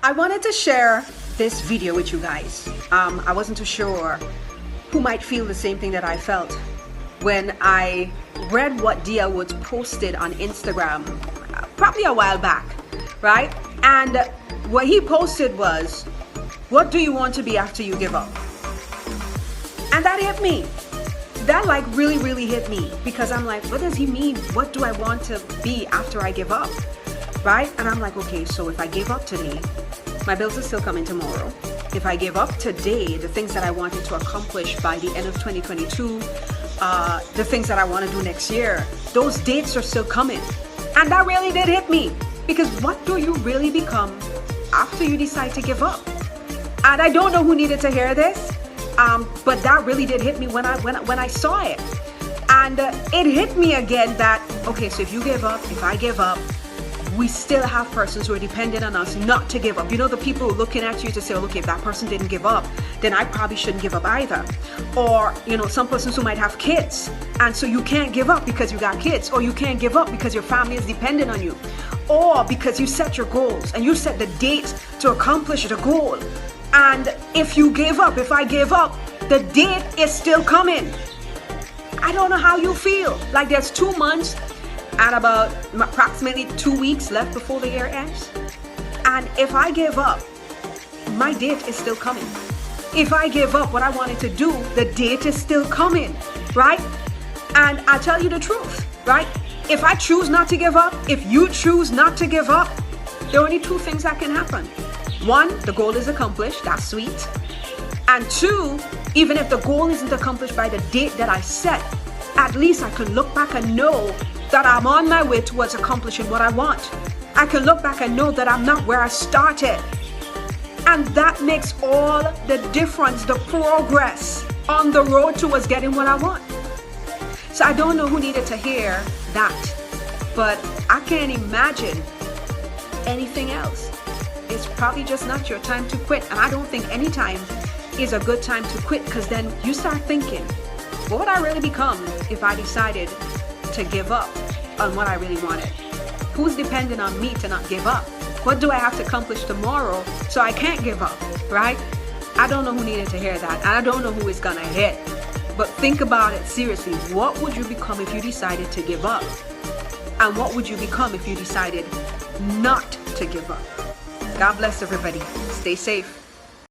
I wanted to share this video with you guys. I wasn't too sure who might feel the same thing that I felt when I read what D.L. Woods posted on Instagram probably a while back, right? And what he posted was, what do you want to be after you give up? And that hit me. That like really hit me, because I'm like, what does he mean? What do I want to be after I give up? Right? And I'm like, okay, so if I give up today, my bills are still coming tomorrow. If I give up today, the things that I wanted to accomplish by the end of 2022, the things that I want to do next year, those dates are still coming. And that really did hit me, because what do you really become after you decide to give up? And I don't know who needed to hear this, but that really did hit me when I saw it. And it hit me again that, okay, so if you give up, if I give up, we still have persons who are dependent on us not to give up. You know, the people who are looking at you to say, okay, if that person didn't give up, then I probably shouldn't give up either. Or, you know, some persons who might have kids, and so you can't give up because you got kids, or you can't give up because your family is dependent on you, or because you set your goals and you set the date to accomplish the goal. And if you give up, if I give up, the date is still coming. I don't know how you feel. Like there's 2 months and about approximately 2 weeks left before the year ends. And if I give up, my date is still coming. If I give up what I wanted to do, the date is still coming, right? And I tell you the truth, right? If I choose not to give up, if you choose not to give up, there are only 2 things that can happen. 1, the goal is accomplished, that's sweet. And 2, even if the goal isn't accomplished by the date that I set, at least I can look back and know that I'm on my way towards accomplishing what I want. I can look back and know that I'm not where I started. And that makes all the difference, the progress on the road towards getting what I want. So I don't know who needed to hear that, but I can't imagine anything else. It's probably just not your time to quit. And I don't think any time is a good time to quit, because then you start thinking, what would I really become if I decided to give up on what I really wanted? Who's dependent on me to not give up? What do I have to accomplish tomorrow so I can't give up, right? I don't know who needed to hear that, and I don't know who it's gonna hit. But think about it seriously. What would you become if you decided to give up? And what would you become if you decided not to give up? God bless everybody. Stay safe.